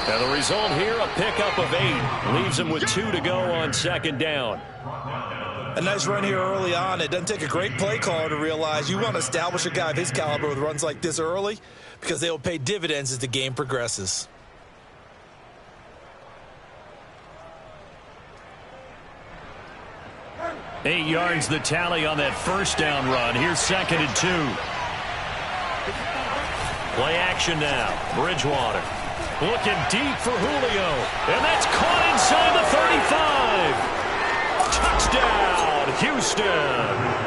And the result here, a pickup of 8. Leaves him with 2 to go on second down. A nice run here early on. It doesn't take a great play caller to realize you want to establish a guy of his caliber with runs like this early because they will pay dividends as the game progresses. Eight yards the tally on that first down run. Here's 2nd and 2. Play action now. Bridgewater looking deep for Julio. And that's caught inside the 35. Touchdown, Houston.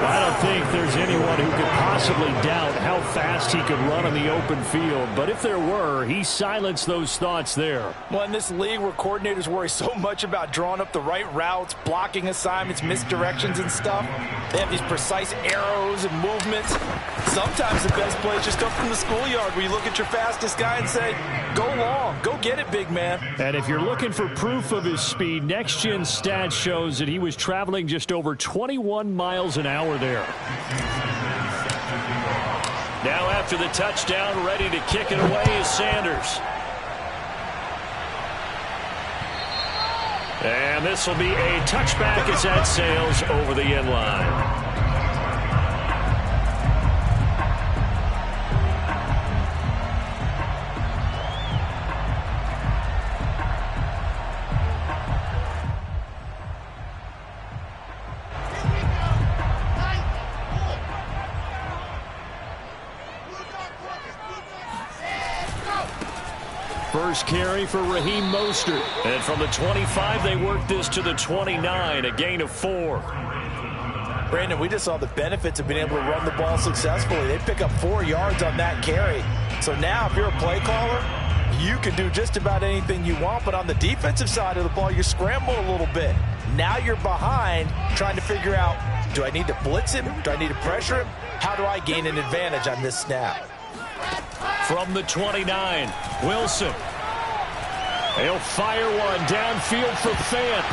I don't think there's anyone who could possibly doubt how fast he could run on the open field. But if there were, he silenced those thoughts there. Well, in this league where coordinators worry so much about drawing up the right routes, blocking assignments, misdirections and stuff, they have these precise arrows and movements. Sometimes the best plays just come from the schoolyard where you look at your fastest guy and say, go long, go get it, big man. And if you're looking for proof of his speed, Next Gen Stats shows that he was traveling just over 21 miles an hour there. Now after the touchdown, ready to kick it away is Sanders. And this will be a touchback as that sails over the end line. First carry for Raheem Mostert. And from the 25, they worked this to the 29, a gain of 4. Brandon, we just saw the benefits of being able to run the ball successfully. They pick up 4 yards on that carry. So now if you're a play caller, you can do just about anything you want. But on the defensive side of the ball, you scramble a little bit. Now you're behind trying to figure out, do I need to blitz him? Do I need to pressure him? How do I gain an advantage on this snap? From the 29, Wilson. He'll fire one downfield for Fant.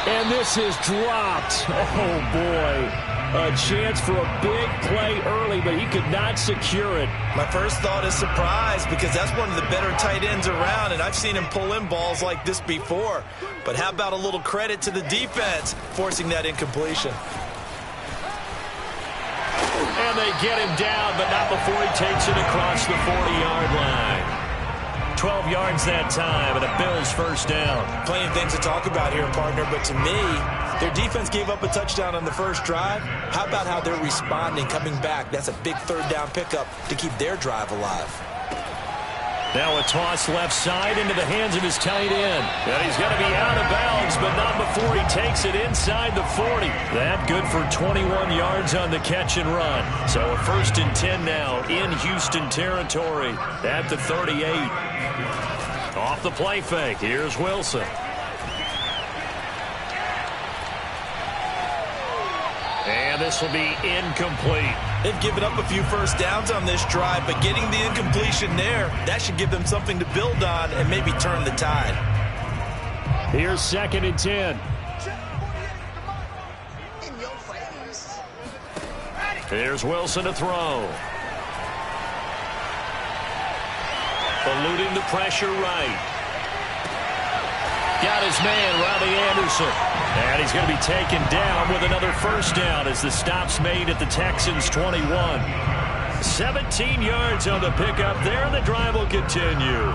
And this is dropped. Oh, boy. A chance for a big play early, but he could not secure it. My first thought is surprise because that's one of the better tight ends around, and I've seen him pull in balls like this before. But how about a little credit to the defense forcing that incompletion? And they get him down, but not before he takes it across the 40-yard line. 12 yards that time, and a Bills first down. Plenty of things to talk about here, partner, but to me, their defense gave up a touchdown on the first drive. How about how they're responding, coming back? That's a big third down pickup to keep their drive alive. Now a toss left side into the hands of his tight end. And he's going to be out of bounds, but not before he takes it inside the 40. That good for 21 yards on the catch and run. So a 1st and 10 now in Houston territory at the 38. Off the play fake, here's Wilson. And this will be incomplete. They've given up a few first downs on this drive, but getting the incompletion there, that should give them something to build on and maybe turn the tide. Here's 2nd and 10. Here's Wilson to throw. Eluding the pressure right. Got his man, Robbie Anderson. And he's going to be taken down with another first down as the stop's made at the Texans' 21. 17 yards on the pickup there, and the drive will continue.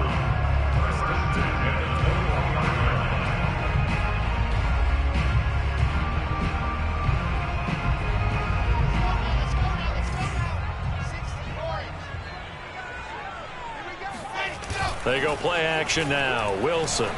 They go play action now. Wilson.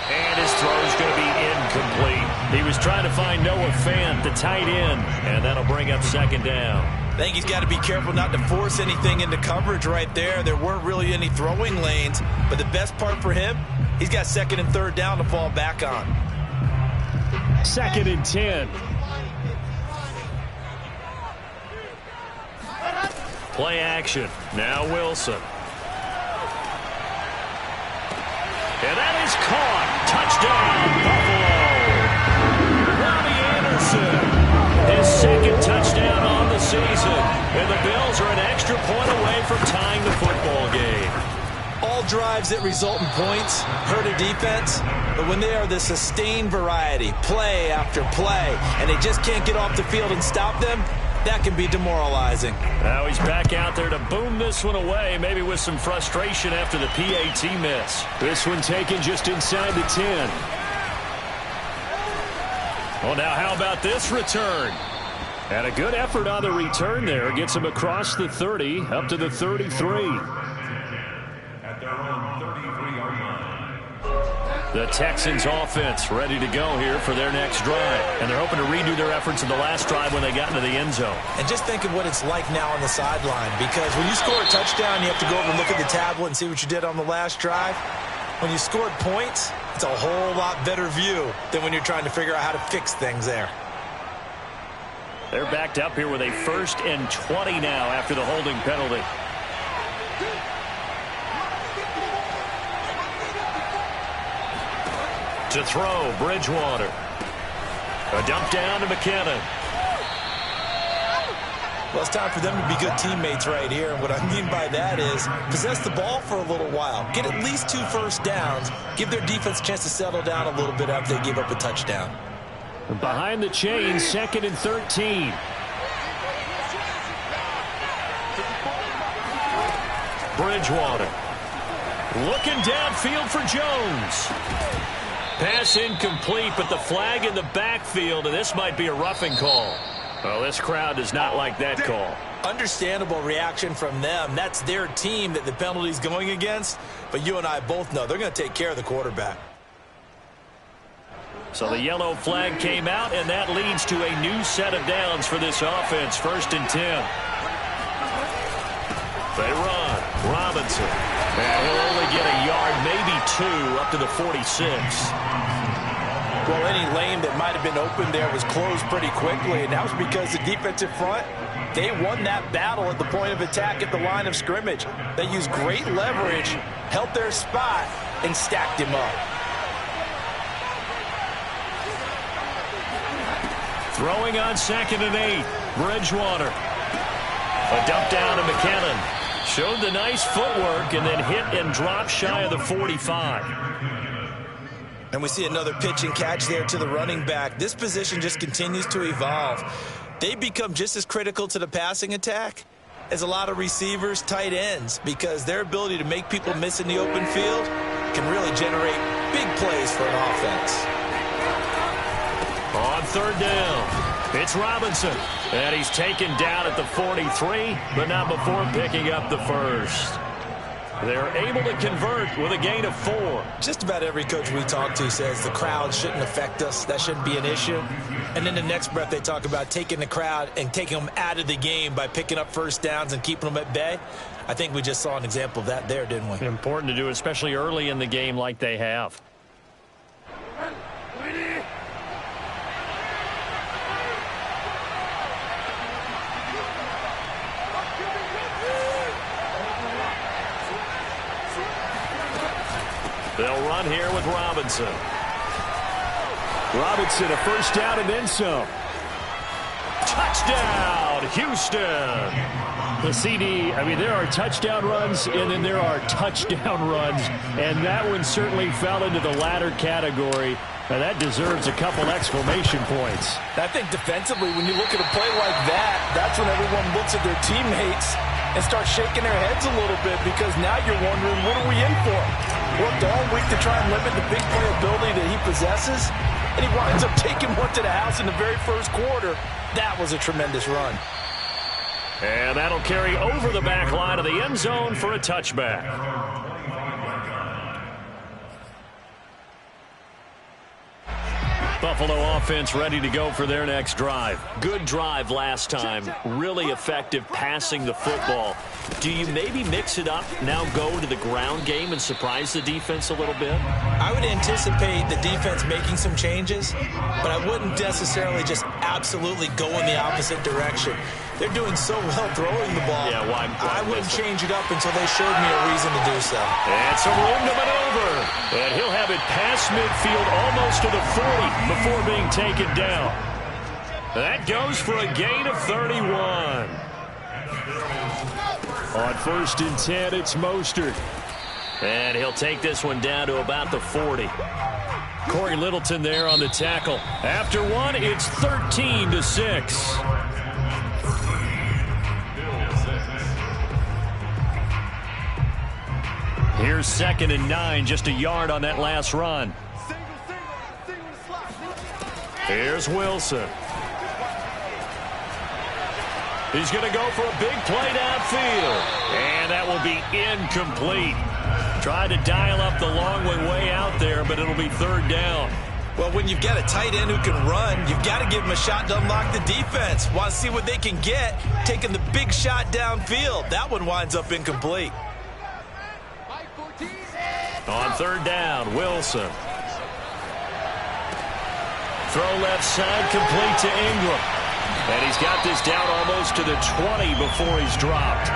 And his throw's going to be incomplete. He was trying to find Noah Fant, the tight end, and that'll bring up 2nd down. I think he's got to be careful not to force anything into coverage right there. There weren't really any throwing lanes, but the best part for him, he's got 2nd and 3rd down to fall back on. 2nd and 10. Play action. Now Wilson. And that is caught. Touchdown, Buffalo. Robbie Anderson. His 2nd touchdown on the season. And the Bills are an extra point away from tying the football game. All All drives that result in points hurt a defense, but when they are the sustained variety, play after play, and they just can't get off the field and stop them, that can be demoralizing. Now he's back out there to boom this one away, maybe with some frustration after the PAT miss. This one taken just inside the 10. Well, now how about this return? And a good effort on the return there. Gets him across the 30, up to the 33. The Texans offense ready to go here for their next drive. And they're hoping to redo their efforts in the last drive when they got into the end zone. And just think of what it's like now on the sideline, because when you score a touchdown, you have to go over and look at the tablet and see what you did on the last drive. When you scored points, it's a whole lot better view than when you're trying to figure out how to fix things there. They're backed up here with a 1st and 20 now after the holding penalty. To throw, Bridgewater. A dump down to McKinnon. Well, it's time for them to be good teammates right here. And what I mean by that is possess the ball for a little while. Get at least 2 first downs. Give their defense a chance to settle down a little bit after they give up a touchdown. Behind the chains, 2nd and 13. Bridgewater. Looking downfield for Jones. Pass incomplete, but the flag in the backfield, and this might be a roughing call. Well, this crowd does not like that call. Understandable reaction from them. That's their team that the penalty's going against. But you and I both know they're going to take care of the quarterback. So the yellow flag came out, and that leads to a new set of downs for this offense. 1st and 10. They run. Robinson. And he'll only get a yard, maybe 2, up to the 46. Well, any lane that might have been open there was closed pretty quickly, and that was because the defensive front, they won that battle at the point of attack at the line of scrimmage. They used great leverage, held their spot, and stacked him up. Throwing on 2nd and 8. Bridgewater. A dump down to McKinnon. Showed the nice footwork and then hit and dropped shy of the 45. And we see another pitch and catch there to the running back. This position just continues to evolve. They become just as critical to the passing attack as a lot of receivers, tight ends, because their ability to make people miss in the open field can really generate big plays for an offense. On 3rd down, it's Robinson. And he's taken down at the 43, but not before picking up the 1st. They're able to convert with a gain of 4. Just about every coach we talk to says the crowd shouldn't affect us. That shouldn't be an issue. And then the next breath they talk about taking the crowd and taking them out of the game by picking up first downs and keeping them at bay. I think we just saw an example of that there, didn't we? Important to do, especially early in the game like they have. They'll run here with Robinson. Robinson, a 1st down and then some. Touchdown, Houston. The CD, I mean, there are touchdown runs, and then there are touchdown runs, and that one certainly fell into the latter category. Now, that deserves a couple exclamation points. I think defensively, when you look at a play like that, that's when everyone looks at their teammates and starts shaking their heads a little bit, because now you're wondering, what are we in for? Worked all week to try and limit the big playability that he possesses, and he winds up taking one to the house in the very 1st quarter. That was a tremendous run. And that'll carry over the back line of the end zone for a touchback. Buffalo offense ready to go for their next drive. Good drive last time. Really effective passing the football. Do you maybe mix it up, now go to the ground game and surprise the defense a little bit? I would anticipate the defense making some changes, but I wouldn't necessarily just absolutely go in the opposite direction. They're doing so well throwing the ball. Yeah, why I wouldn't change it up until they showed me a reason to do so. And some room to maneuver. And he'll have it past midfield almost to the 40 before being taken down. That goes for a gain of 31. On 1st and 10, it's Mostert. And he'll take this one down to about the 40. Corey Littleton there on the tackle. After one, it's 13-6. Here's 2nd and 9, just a yard on that last run. Here's Wilson. He's going to go for a big play downfield. And that will be incomplete. Tried to dial up the long way out there, but it'll be 3rd down. Well, when you've got a tight end who can run, you've got to give him a shot to unlock the defense. Want to see what they can get, taking the big shot downfield. That one winds up incomplete. On 3rd down, Wilson. Throw left side, complete to Ingram. And he's got this down almost to the 20 before he's dropped.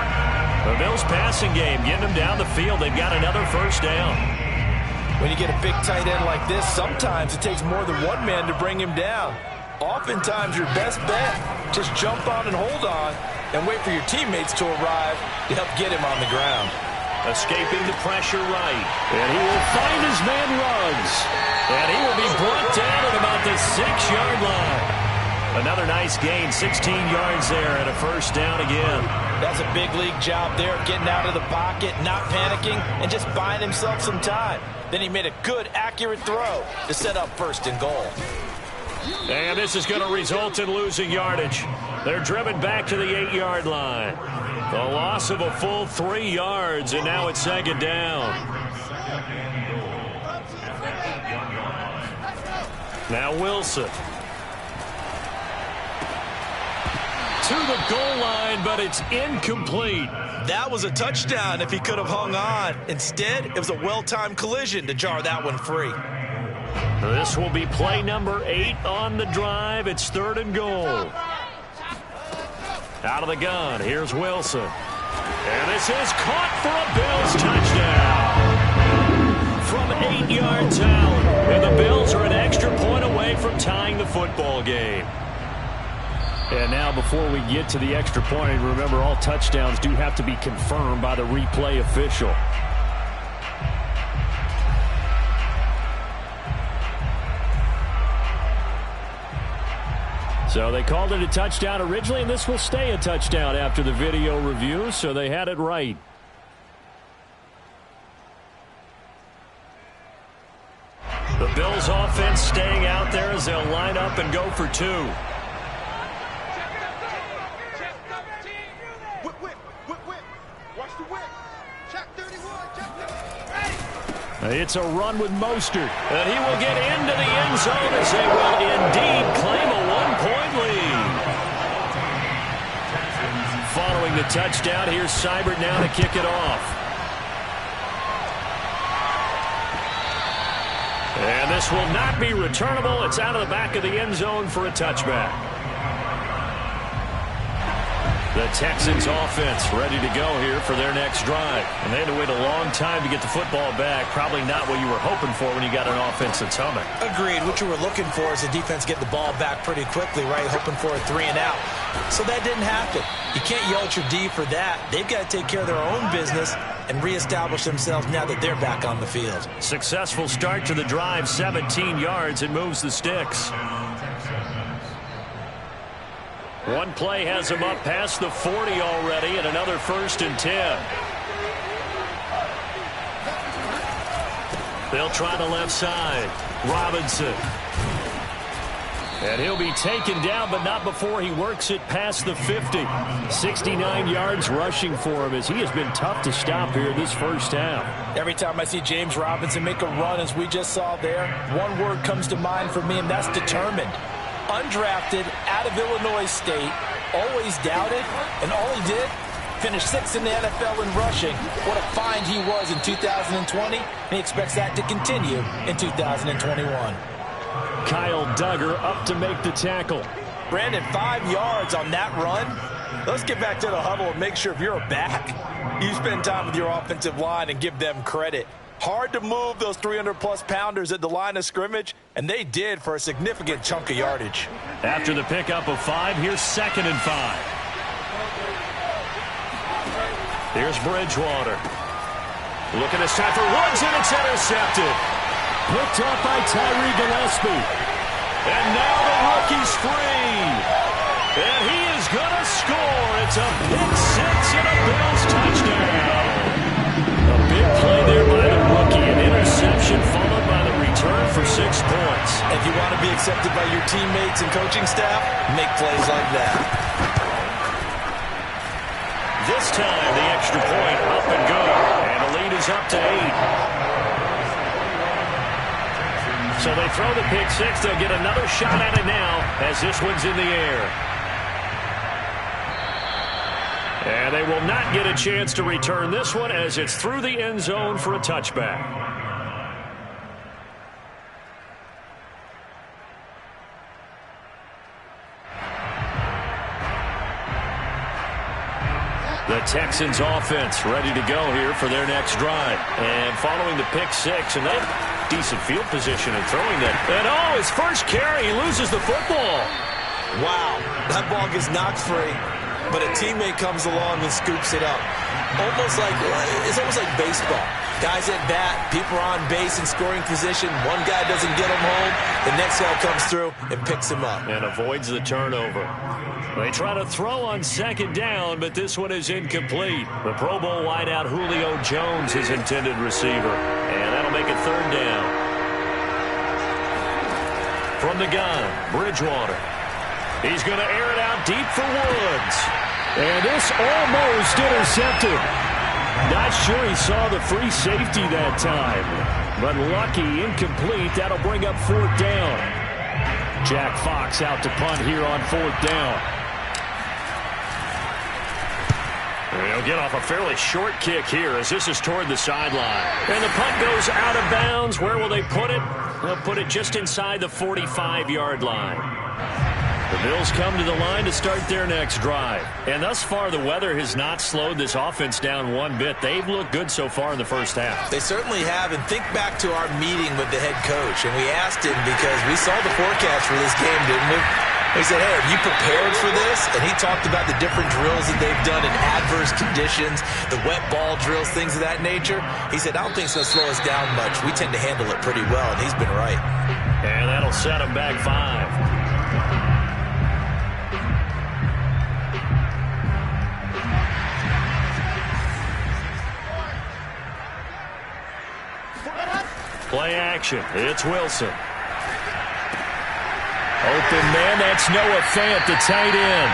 The Bills passing game, getting them down the field. They've got another 1st down. When you get a big tight end like this, sometimes it takes more than one man to bring him down. Oftentimes, your best bet, just jump on and hold on and wait for your teammates to arrive to help get him on the ground. Escaping the pressure right. And he will find his man Ruggs. And he will be brought down at about the 6-yard line. Another nice gain, 16 yards there, and a 1st down again. That's a big league job there, getting out of the pocket, not panicking, and just buying himself some time. Then he made a good, accurate throw to set up 1st and goal. And this is going to result in losing yardage. They're driven back to the 8-yard line. The loss of a full 3 yards, and now it's 2nd down. Now Wilson. To the goal line, but it's incomplete. That was a touchdown if he could have hung on. Instead, it was a well-timed collision to jar that one free. This will be play number 8 on the drive. It's 3rd and goal. Out of the gun, here's Wilson. And this is caught for a Bills touchdown. From 8 yards out. And the Bills are an extra point away from tying the football game. And now before we get to the extra point, remember all touchdowns do have to be confirmed by the replay official. So they called it a touchdown originally, and this will stay a touchdown after the video review, so they had it right. The Bills offense staying out there as they'll line up and go for 2. It's a run with Mostert, and he will get into the end zone as they will indeed claim a 1-point lead. Following the touchdown, here's Seibert now to kick it off. And this will not be returnable. It's out of the back of the end zone for a touchback. The Texans offense ready to go here for their next drive. And they had to wait a long time to get the football back. Probably not what you were hoping for when you got an offense that's humming. Agreed. What you were looking for is the defense get the ball back pretty quickly, right? Hoping for a 3 and out. So that didn't happen. You can't yell at your D for that. They've got to take care of their own business and reestablish themselves now that they're back on the field. Successful start to the drive, 17 yards. It moves the sticks. One play has him up past the 40 already, and another 1st and 10. They'll try the left side. Robinson. And he'll be taken down, but not before he works it past the 50. 69 yards rushing for him as he has been tough to stop here this first half. Every time I see James Robinson make a run, as we just saw there, one word comes to mind for me, and that's determined. Undrafted, out of Illinois State, always doubted, and all he did, finished 6th in the NFL in rushing. What a find he was in 2020, and he expects that to continue in 2021. Kyle Duggar up to make the tackle. Brandon, 5 yards on that run. Let's get back to the huddle and make sure if you're a back, you spend time with your offensive line and give them credit. Hard to move those 300-plus pounders at the line of scrimmage, and they did for a significant chunk of yardage. After the pickup of 5, here's 2nd and 5. Here's Bridgewater. Looking this time for Woods, and it's intercepted. Picked up by Tyree Gillespie. And now the rookie's free. And he is going to score. It's a pick six and a Bills touchdown. A big play there by the rookie. An interception followed by the return for 6 points. If you want to be accepted by your teammates and coaching staff, make plays like that. This time, the extra point up and good. And the lead is up to 8. So they throw the pick six. They'll get another shot at it now as this one's in the air. And they will not get a chance to return this one as it's through the end zone for a touchback. The Texans offense ready to go here for their next drive. And following the pick six, and that decent field position and throwing that. And his first carry, he loses the football. Wow, that ball gets knocked free, but a teammate comes along and scoops it up. It's almost like baseball. Guys at bat, people are on base in scoring position. One guy doesn't get him home, the next guy comes through and picks him up. And avoids the turnover. They try to throw on second down, but this one is incomplete. The Pro Bowl wideout Julio Jones is intended receiver. And that'll make it third down. From the gun, Bridgewater. He's going to air it out deep for Woods. And this almost intercepted. Not sure he saw the free safety that time. But lucky, incomplete. That'll bring up fourth down. Jack Fox out to punt here on fourth down. They'll get off a fairly short kick here as this is toward the sideline. And the punt goes out of bounds. Where will they put it? They'll put it just inside the 45-yard line. The Bills come to the line to start their next drive. And thus far, the weather has not slowed this offense down one bit. They've looked good so far in the first half. They certainly have. And think back to our meeting with the head coach. And we asked him because we saw the forecast for this game, didn't we? He said, hey, have you prepared for this? And he talked about the different drills that they've done in adverse conditions, the wet ball drills, things of that nature. He said, I don't think it's going to slow us down much. We tend to handle it pretty well, and he's been right. And that'll set him back 5. Play action. It's Wilson. Open man, that's Noah Fant, the tight end.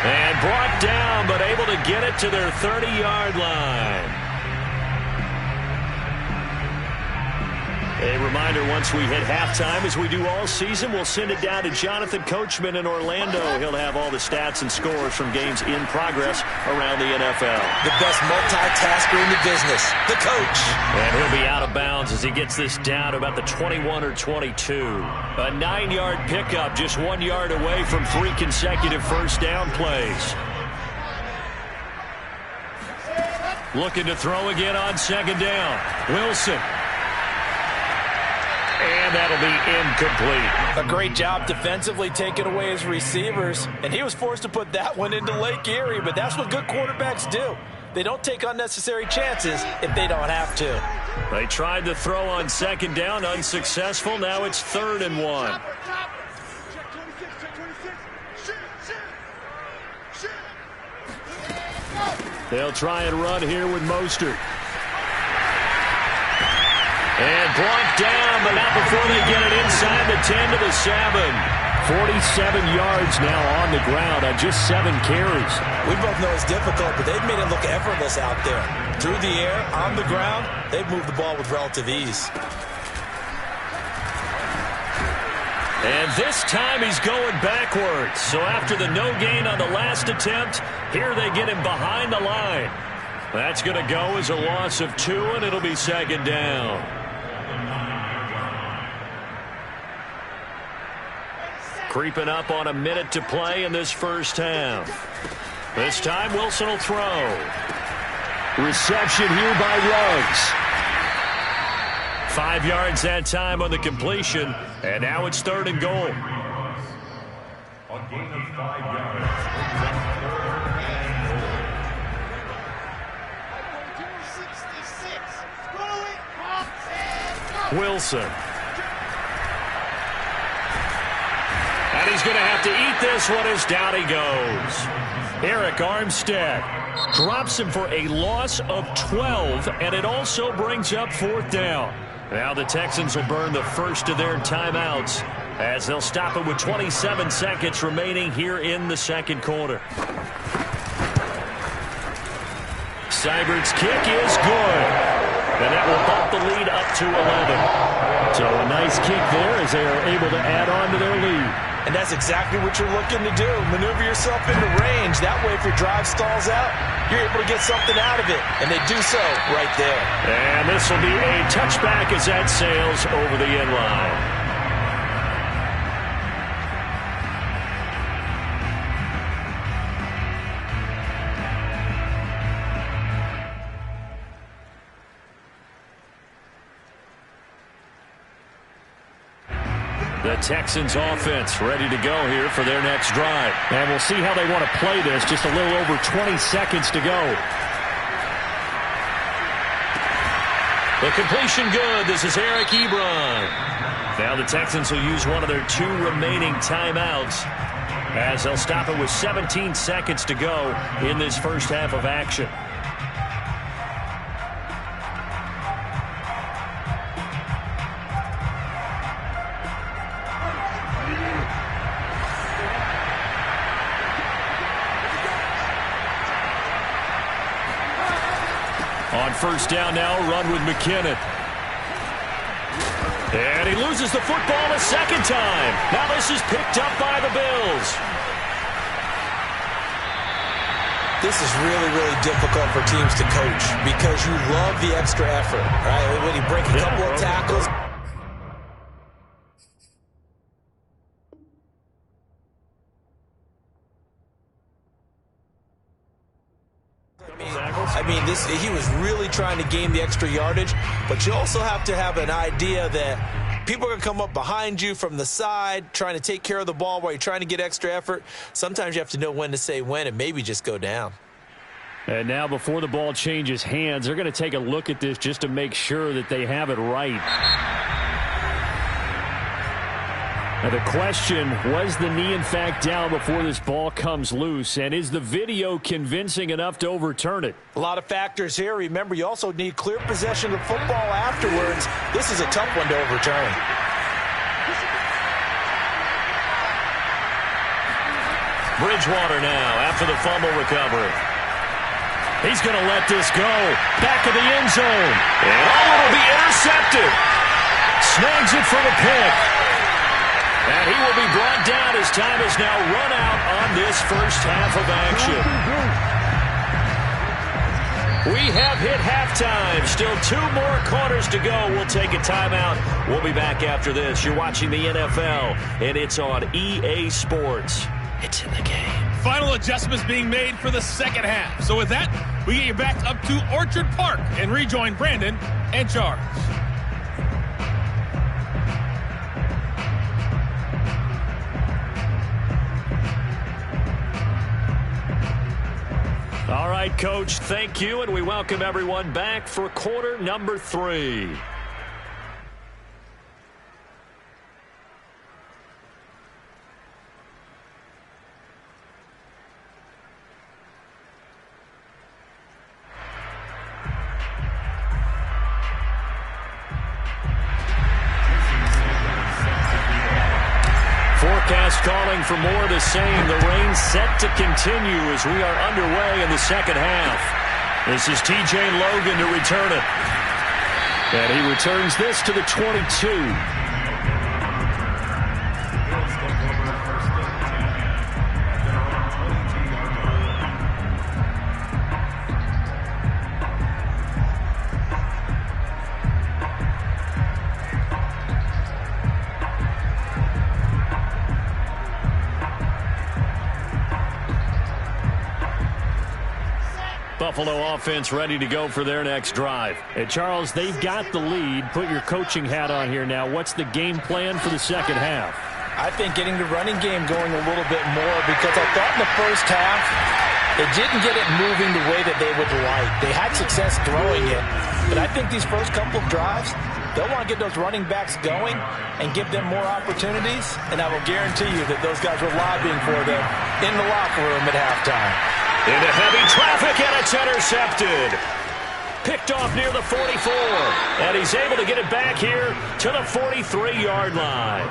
And brought down, but able to get it to their 30-yard line. A reminder, once we hit halftime, as we do all season, we'll send it down to Jonathan Coachman in Orlando. He'll have all the stats and scores from games in progress around the NFL. The best multitasker in the business, the coach. And he'll be out of bounds as he gets this down to about the 21 or 22. A 9-yard pickup, just 1 yard away from 3 consecutive first down plays. Looking to throw again on second down. Wilson. And that'll be incomplete. A great job defensively taking away his receivers. And he was forced to put that one into Lake Erie. But that's what good quarterbacks do. They don't take unnecessary chances if they don't have to. They tried to throw on second down, unsuccessful. Now it's 3rd and 1. They'll try and run here with Mostert. And brought down, but not before they get it inside the 10 to the 7. 47 yards now on the ground on just 7 carries. We both know it's difficult, but they've made it look effortless out there. Through the air, on the ground, they've moved the ball with relative ease. And this time he's going backwards. So after the no gain on the last attempt, here they get him behind the line. That's going to go as a loss of 2, and it'll be second down. Creeping up on a minute to play in this first half. This time Wilson will throw. Reception here by Ruggs. 5 yards that time on the completion. And now it's 3rd and goal. A gain of 5 yards. Wilson. And he's going to have to eat this one as down he goes. Eric Armstead drops him for a loss of 12, and it also brings up 4th down. Now the Texans will burn the first of their timeouts as they'll stop it with 27 seconds remaining here in the second quarter. Seibert's kick is good, and that will bump the lead up to 11. So a nice kick there as they are able to add on to their lead. And that's exactly what you're looking to do. Maneuver yourself into range. That way, if your drive stalls out, you're able to get something out of it. And they do so right there. And this will be a touchback as that sails over the end line. The Texans offense ready to go here for their next drive. And we'll see how they want to play this. Just a little over 20 seconds to go. The completion good. This is Eric Ebron. Now the Texans will use one of their 2 remaining timeouts as they'll stop it with 17 seconds to go in this first half of action. On first down now, run with McKinnon. And he loses the football a second time. Now this is picked up by the Bills. This is really, really difficult for teams to coach because you love the extra effort, right? When you break a couple of tackles. I mean, he was really trying to gain the extra yardage, but you also have to have an idea that people are going to come up behind you from the side, trying to take care of the ball while you're trying to get extra effort. Sometimes you have to know when to say when and maybe just go down. And now before the ball changes hands, they're going to take a look at this just to make sure that they have it right. Now the question, was the knee in fact down before this ball comes loose? And is the video convincing enough to overturn it? A lot of factors here. Remember, you also need clear possession of football afterwards. This is a tough one to overturn. Bridgewater now after the fumble recovery. He's going to let this go. Back of the end zone. And it'll be intercepted. Snags it for the pick. And he will be brought down as time is now run out on this first half of action. We have hit halftime. Still 2 more quarters to go. We'll take a timeout. We'll be back after this. You're watching the NFL, and it's on EA Sports. It's in the game. Final adjustments being made for the second half. So with that, we get you back up to Orchard Park and rejoin Brandon and Charles. All right, Coach, thank you, and we welcome everyone back for quarter number 3. Forecast calling for more of the same. The rain set to continue as we are underway in the second half. This is TJ Logan to return it. And he returns this to the 22. Buffalo offense ready to go for their next drive. And Charles, they've got the lead. Put your coaching hat on here now. What's the game plan for the second half? I think getting the running game going a little bit more because I thought in the first half they didn't get it moving the way that they would like. They had success throwing it, but I think these first couple of drives, They'll want to get those running backs going and give them more opportunities, and I will guarantee you that those guys were lobbying for them in the locker room at halftime. Into heavy traffic, and it's intercepted. Picked off near the 44, and he's able to get it back here to the 43-yard line.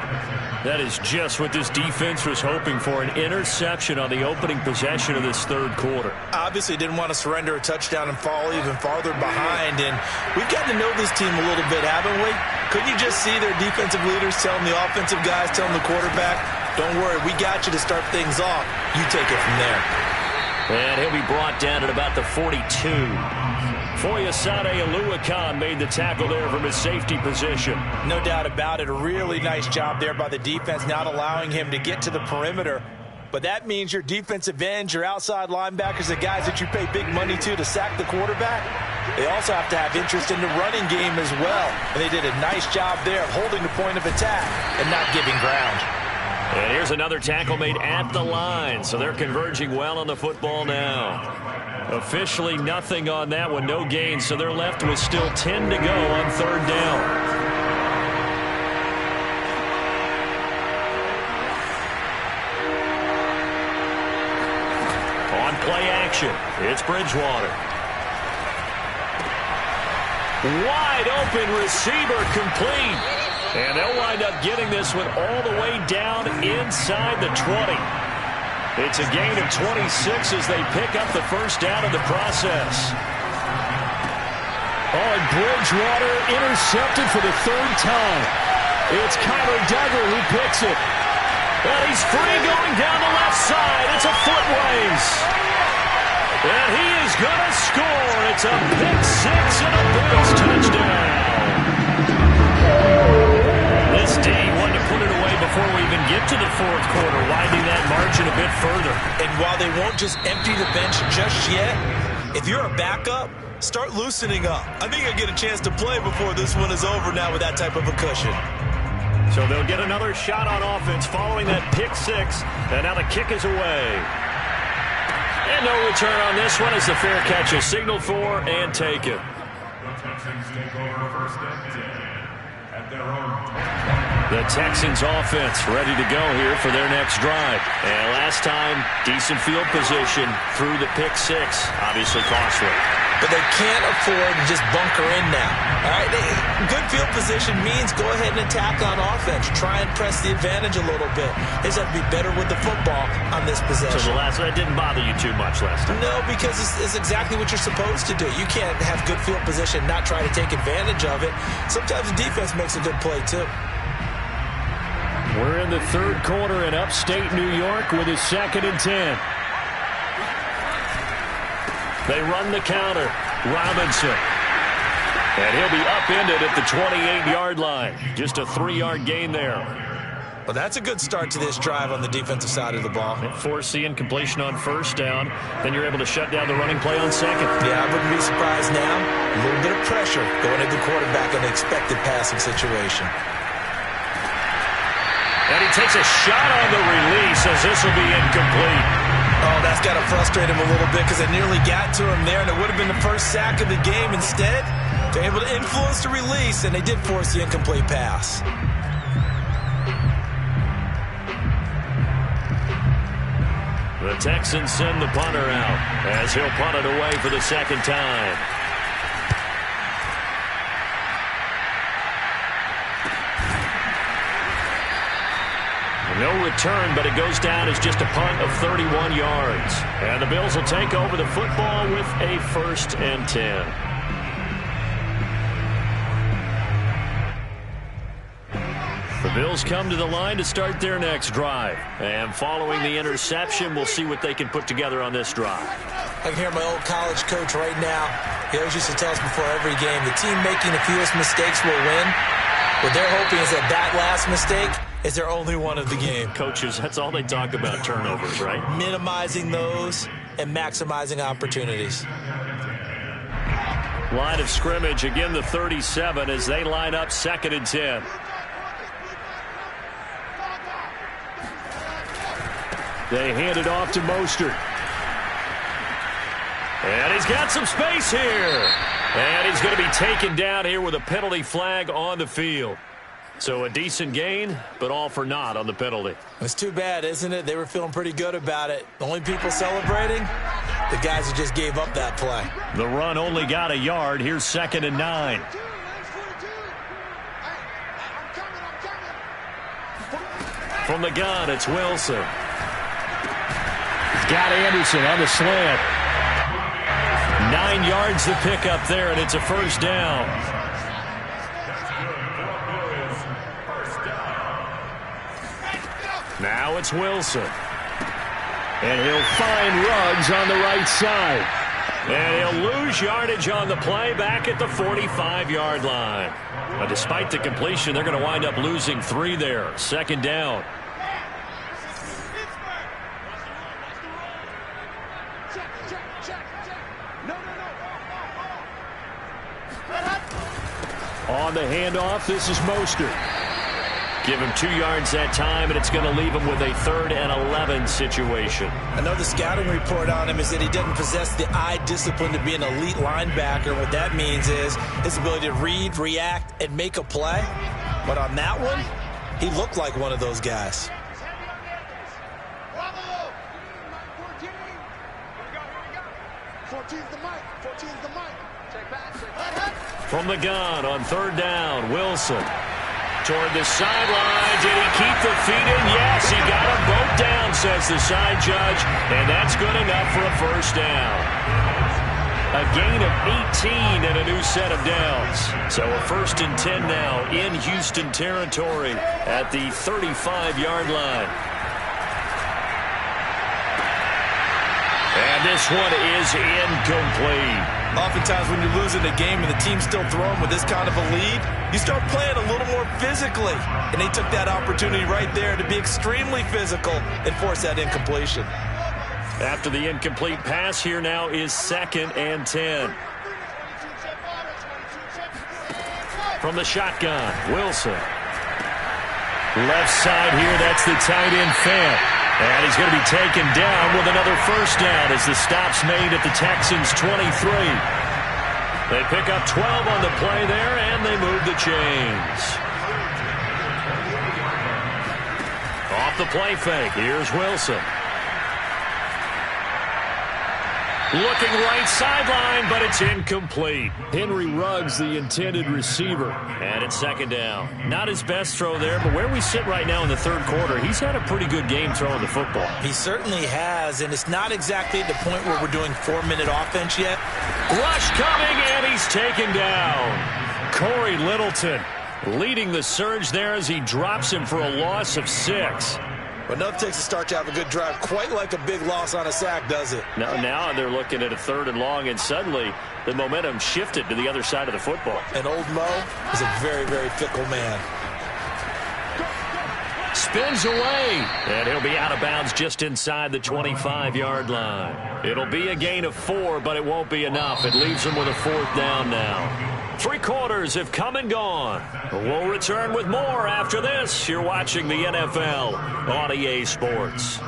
That is just what this defense was hoping for, an interception on the opening possession of this third quarter. Obviously didn't want to surrender a touchdown and fall even farther behind, and we've gotten to know this team a little bit, haven't we? Couldn't you just see their defensive leaders telling the offensive guys, telling the quarterback, don't worry, we got you to start things off. You take it from there. And he'll be brought down at about the 42. Foyesade Oluwakan made the tackle there from his safety position. No doubt about it. A really nice job there by the defense, not allowing him to get to the perimeter. But that means your defensive ends, your outside linebackers, the guys that you pay big money to sack the quarterback, they also have to have interest in the running game as well. And they did a nice job there of holding the point of attack and not giving ground. And here's another tackle made at the line, so they're converging well on the football now. Officially nothing on that one, no gain, so they're left with still 10 to go on third down. On play action, it's Bridgewater. Wide open receiver complete. And they'll wind up getting this one all the way down inside the 20. It's a gain of 26 as they pick up the first down in the process. Oh, and Bridgewater intercepted for the third time. It's Kyler Duggar who picks it. And he's free going down the left side. It's a foot race. And he is going to score. It's a pick six and a Bills touchdown. This D wanted to put it away before we even get to the fourth quarter, widening that margin a bit further. And while they won't just empty the bench just yet, if you're a backup, start loosening up. I think you'll get a chance to play before this one is over now with that type of a cushion. So they'll get another shot on offense following that pick six, and now the kick is away. And no return on this one as the fair catch is signaled for and taken. The Texans offense ready to go here for their next drive. And last time, decent field position through the pick six. Obviously costly. But they can't afford to just bunker in now. All right, good field position means go ahead and attack on offense. Try and press the advantage a little bit. They just have to be better with the football on this possession. So that didn't bother you too much last time? No, because it's exactly what you're supposed to do. You can't have good field position, not try to take advantage of it. Sometimes the defense makes a good play, too. We're in the third quarter in upstate New York with a 2nd and 10. They run the counter. Robinson. And he'll be upended at the 28-yard line. Just a 3-yard gain there. Well, that's a good start to this drive on the defensive side of the ball. Force the incompletion on first down. Then you're able to shut down the running play on second. Yeah, I wouldn't be surprised now. A little bit of pressure going at the quarterback in an expected passing situation. And he takes a shot on the release as this will be incomplete. Oh, that's got to frustrate him a little bit because they nearly got to him there, and it would have been the first sack of the game. Instead, they're able to influence the release, and they did force the incomplete pass. The Texans send the punter out as he'll punt it away for the second time. No return, but it goes down as just a punt of 31 yards. And the Bills will take over the football with a 1st and 10. The Bills come to the line to start their next drive. And following the interception, we'll see what they can put together on this drive. I can hear my old college coach right now. He always used to tell us before every game, the team making the fewest mistakes will win. What they're hoping is that last mistake is their only one of the game. Coaches, that's all they talk about, turnovers, right? Minimizing those and maximizing opportunities. Line of scrimmage, again the 37 as they line up 2nd and 10. They hand it off to Mostert. And he's got some space here. And he's going to be taken down here with a penalty flag on the field. So a decent gain, but all for naught on the penalty. It's too bad, isn't it? They were feeling pretty good about it. The only people celebrating, the guys who just gave up that play. The run only got a yard. Here's 2nd and 9. From the gun, it's Wilson. He's got Anderson on the slant. 9 yards to pick up there, and it's a first down. Now it's Wilson. And he'll find Ruggs on the right side. And he'll lose yardage on the play back at the 45-yard line. But despite the completion, they're going to wind up losing 3 there. 2nd down. On the handoff, this is Mostert. Give him 2 yards that time, and it's going to leave him with a 3rd and 11 situation. I know the scouting report on him is that he doesn't possess the eye discipline to be an elite linebacker. What that means is his ability to read, react, and make a play. But on that one, he looked like one of those guys. From the gun on 3rd down, Wilson. Toward the sideline. Did he keep the feet in? Yes, he got them both down, says the side judge. And that's good enough for a first down. A gain of 18 and a new set of downs. So a 1st and 10 now in Houston territory at the 35-yard line. And this one is incomplete. Oftentimes when you're losing a game and the team's still throwing with this kind of a lead, you start playing a little more physically. And they took that opportunity right there to be extremely physical and force that incompletion. After the incomplete pass, here now is 2nd and 10. From the shotgun, Wilson. Left side here, that's the tight end Fant. And he's going to be taken down with another first down as the stop's made at the Texans' 23. They pick up 12 on the play there, and they move the chains. Off the play fake, here's Wilson. Looking right sideline, but it's incomplete. Henry Ruggs, the intended receiver. And it's 2nd down. Not his best throw there, but where we sit right now in the 3rd quarter, he's had a pretty good game throwing the football. He certainly has, and it's not exactly at the point where we're doing 4-minute offense yet. Rush coming, and he's taken down. Corey Littleton leading the surge there as he drops him for a loss of 6. But nothing takes a start to have a good drive quite like a big loss on a sack, does it? Now they're looking at a 3rd and long, and suddenly the momentum shifted to the other side of the football. And old Mo is a very, very fickle man. Spins away, and he'll be out of bounds just inside the 25-yard line. It'll be a gain of 4, but it won't be enough. It leaves him with a 4th down now. 3 quarters have come and gone. We'll return with more after this. You're watching the NFL on EA Sports.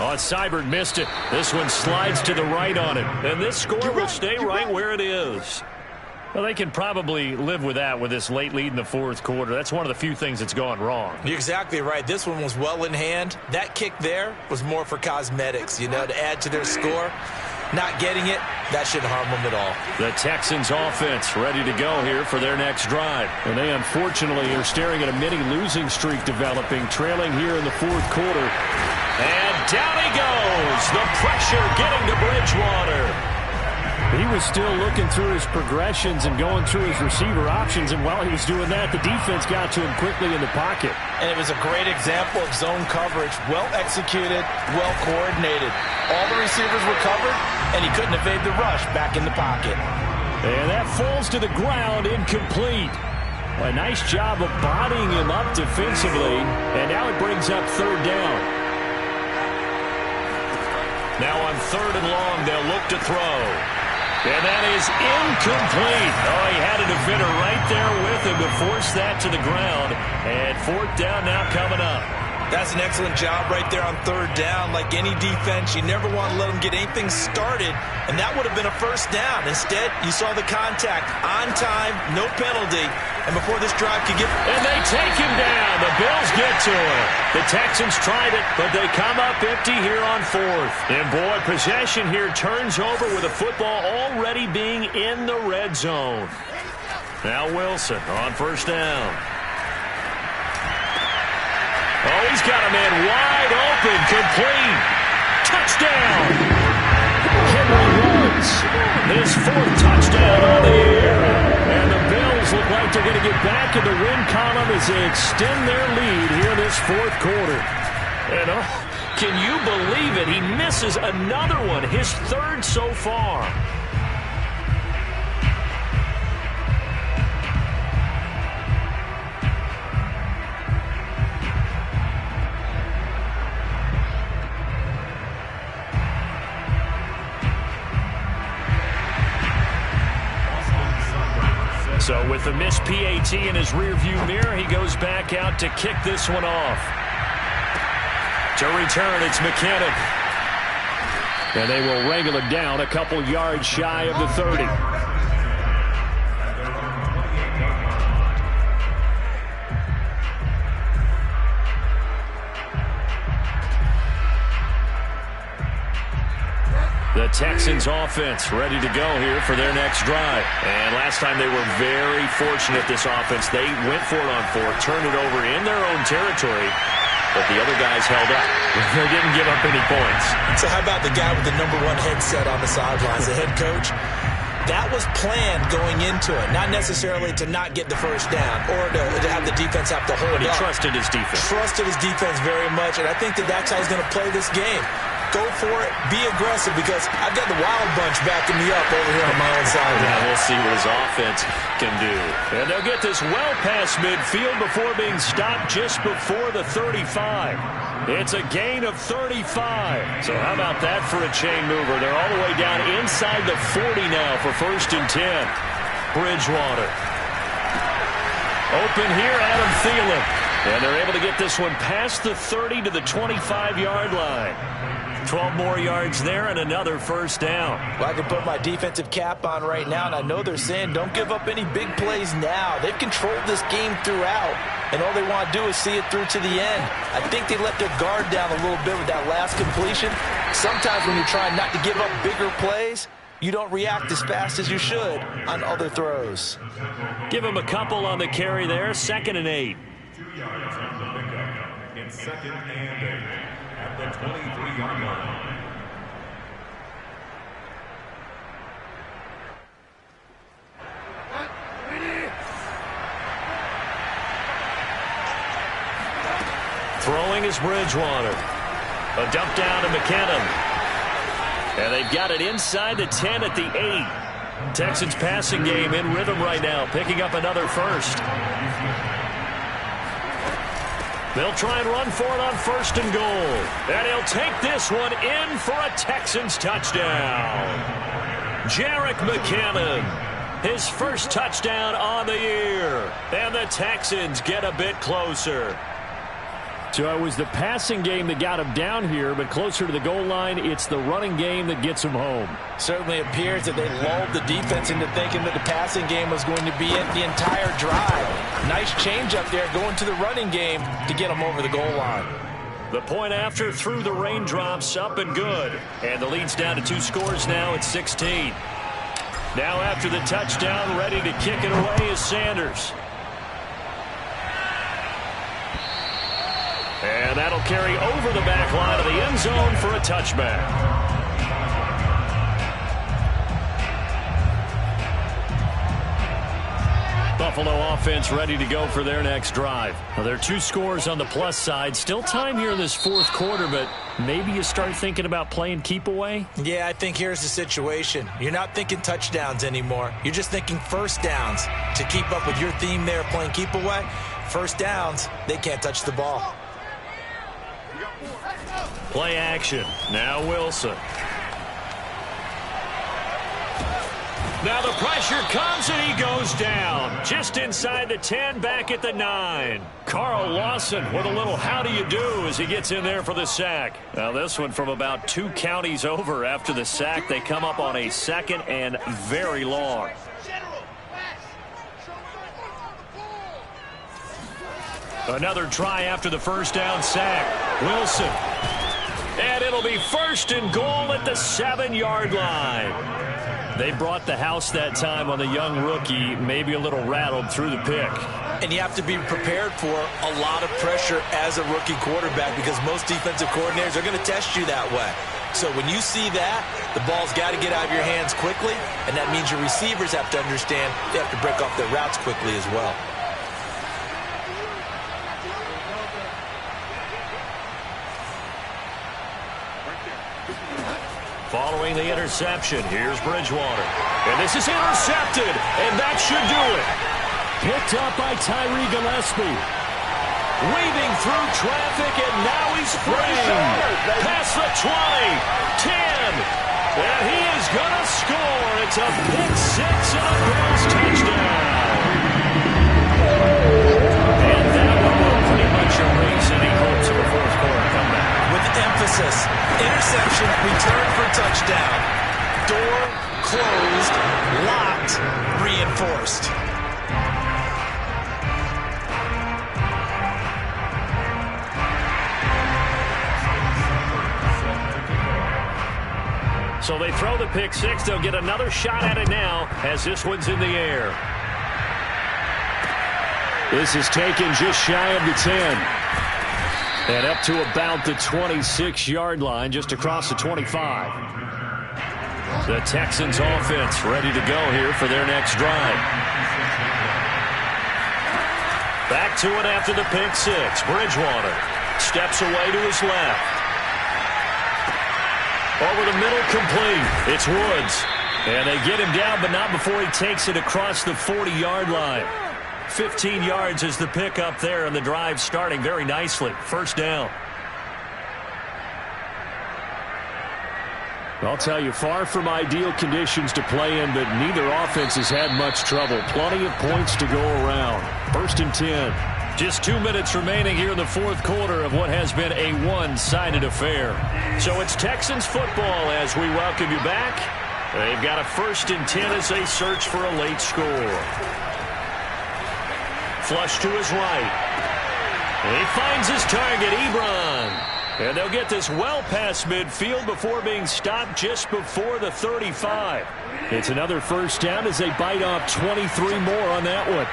Oh, Seibert missed it. This one slides to the right on it. And this score will stay right where it is. Well, they can probably live with that with this late lead in the 4th quarter. That's one of the few things that's gone wrong. You're exactly right. This one was well in hand. That kick there was more for cosmetics, to add to their score. Not getting it, that shouldn't harm them at all. The Texans offense ready to go here for their next drive. And they unfortunately are staring at a mini losing streak developing, trailing here in the 4th quarter. And down he goes. The pressure getting to Bridgewater. He was still looking through his progressions and going through his receiver options, and while he was doing that, the defense got to him quickly in the pocket. And it was a great example of zone coverage. Well executed, well coordinated. All the receivers were covered, and he couldn't evade the rush back in the pocket. And that falls to the ground, incomplete. A nice job of bodying him up defensively, and now it brings up 3rd down. Now on 3rd and long, they'll look to throw. And that is incomplete. Oh, he had a defender right there with him to force that to the ground. And 4th down now coming up. That's an excellent job right there on third down. Like any defense, you never want to let them get anything started, and that would have been a first down. Instead, you saw the contact on time, no penalty, and before this drive could get... And they take him down. The Bills get to him. The Texans tried it, but they come up empty here on fourth. And boy, possession here turns over with the football already being in the red zone. Now Wilson on first down. Oh, he's got a man wide open, complete. Touchdown. Henry runs his fourth touchdown on the year. And the Bills look like they're going to get back in the win column as they extend their lead here in this fourth quarter. And can you believe it? He misses another one, his third so far. So with the missed PAT in his rearview mirror, he goes back out to kick this one off. To return, it's McKinnon. And they will wrangle it down a couple yards shy of the 30. The Texans offense ready to go here for their next drive. And last time they were very fortunate, this offense. They went for it on fourth, turned it over in their own territory, but the other guys held up. They didn't give up any points. So how about the guy with the number one headset on the sidelines, the head coach? That was planned going into it, not necessarily to not get the first down or to have the defense have to hold up. But he trusted his defense. Trusted his defense very much, and I think that's how he's going to play this game. Go for it. Be aggressive, because I've got the Wild Bunch backing me up over here on my own side. Yeah, we'll see what his offense can do. And they'll get this well past midfield before being stopped just before the 35. It's a gain of 35. So how about that for a chain mover? They're all the way down inside the 40 now for 1st and 10. Bridgewater. Open here, Adam Thielen. And they're able to get this one past the 30 to the 25-yard line. 12 more yards there and another first down. Well, I can put my defensive cap on right now, and I know they're saying don't give up any big plays now. They've controlled this game throughout, and all they want to do is see it through to the end. I think they let their guard down a little bit with that last completion. Sometimes when you're trying not to give up bigger plays, you don't react as fast as you should on other throws. Give him a couple on the carry there. 2nd and 8. 2 yards on the pickup. It's 2nd and 8 at the 23-yard line. Throwing is Bridgewater. A dump down to McKinnon. And they've got it inside the 10 at the 8. Texans passing game in rhythm right now, picking up another first. They'll try and run for it on 1st and goal. And he'll take this one in for a Texans touchdown. Jerick McKinnon, his first touchdown on the year. And the Texans get a bit closer. So it was the passing game that got him down here, but closer to the goal line, it's the running game that gets him home. Certainly appears that they lulled the defense into thinking that the passing game was going to be it the entire drive. Nice change up there going to the running game to get them over the goal line. The point after through the raindrops, up and good. And the lead's down to 2 scores now at 16. Now after the touchdown, ready to kick it away is Sanders. And that'll carry over the back line of the end zone for a touchback. Buffalo offense ready to go for their next drive. Well, there are 2 scores on the plus side. Still time here in this 4th quarter, but maybe you start thinking about playing keep away? Yeah, I think here's the situation. You're not thinking touchdowns anymore. You're just thinking first downs. To keep up with your theme there, playing keep away, first downs, they can't touch the ball. Play action. Now Wilson. Now the pressure comes and he goes down. Just inside the 10, back at the 9. Carl Lawson with a little how do you do as he gets in there for the sack. Now this one from about 2 counties over after the sack. They come up on a 2nd and very long. Another try after the first down sack. Wilson. And it'll be 1st and goal at the 7-yard line. They brought the house that time on the young rookie, maybe a little rattled through the pick. And you have to be prepared for a lot of pressure as a rookie quarterback because most defensive coordinators are going to test you that way. So when you see that, the ball's got to get out of your hands quickly, and that means your receivers have to understand they have to break off their routes quickly as well. Following the interception, here's Bridgewater. And this is intercepted, and that should do it. Picked up by Tyree Gillespie. Weaving through traffic, and now he's framed. Past the 20, 10, and he is going to score. It's a pick 6 and a Bills touchdown. And that one will pretty much erase any hopes of a fourth-quarter comeback. With emphasis, interception, return for touchdown. Door closed, locked, reinforced. So they throw the pick 6. They'll get another shot at it now as this one's in the air. This is taken just shy of the 10. And up to about the 26-yard line, just across the 25. The Texans offense ready to go here for their next drive. Back to it after the pick 6. Bridgewater steps away to his left. Over the middle, complete. It's Woods. And they get him down, but not before he takes it across the 40-yard line. 15 yards is the pickup there, and the drive starting very nicely. First down. I'll tell you, far from ideal conditions to play in, but neither offense has had much trouble. Plenty of points to go around. 1st and 10. Just 2 minutes remaining here in the fourth quarter of what has been a one-sided affair. So it's Texans football as we welcome you back. They've got a 1st and 10 as they search for a late score. Flush to his right. And he finds his target, Ebron. And they'll get this well past midfield before being stopped just before the 35. It's another first down as they bite off 23 more on that one.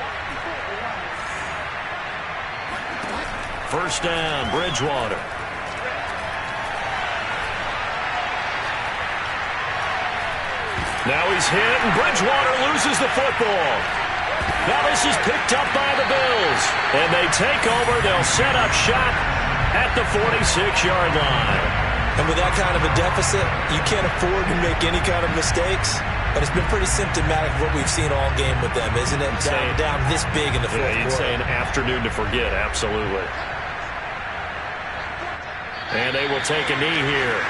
First down, Bridgewater. Now he's hit, and Bridgewater loses the football. Now this is picked up by the Bills. And they take over. They'll set up shop at the 46-yard line. And with that kind of a deficit, you can't afford to make any kind of mistakes. But it's been pretty symptomatic of what we've seen all game with them, isn't it? Down this big in the fourth quarter. You'd say an afternoon to forget, absolutely. And they will take a knee here.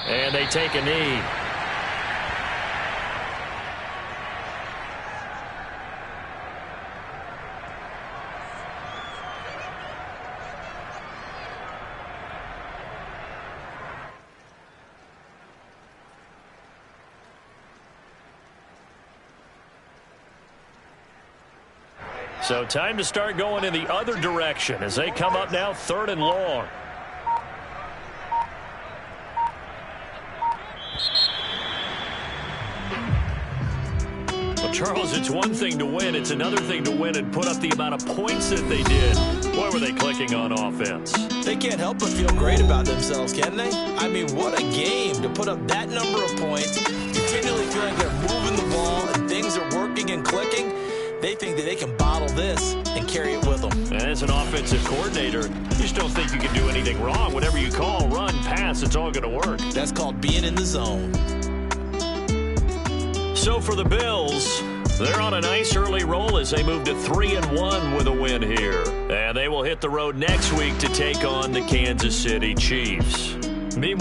And they take a knee. So time to start going in the other direction as they come up now 3rd and long. Charles, it's one thing to win. It's another thing to win and put up the amount of points that they did. Boy, were they clicking on offense. They can't help but feel great about themselves, can they? I mean, what a game to put up that number of points. You continually feel like they're moving the ball and things are working and clicking, they think that they can bottle this and carry it with them. And as an offensive coordinator, you just don't think you can do anything wrong. Whatever you call, run, pass, it's all going to work. That's called being in the zone. So for the Bills, they're on a nice early roll as they move to 3-1 with a win here. And they will hit the road next week to take on the Kansas City Chiefs. Meanwhile,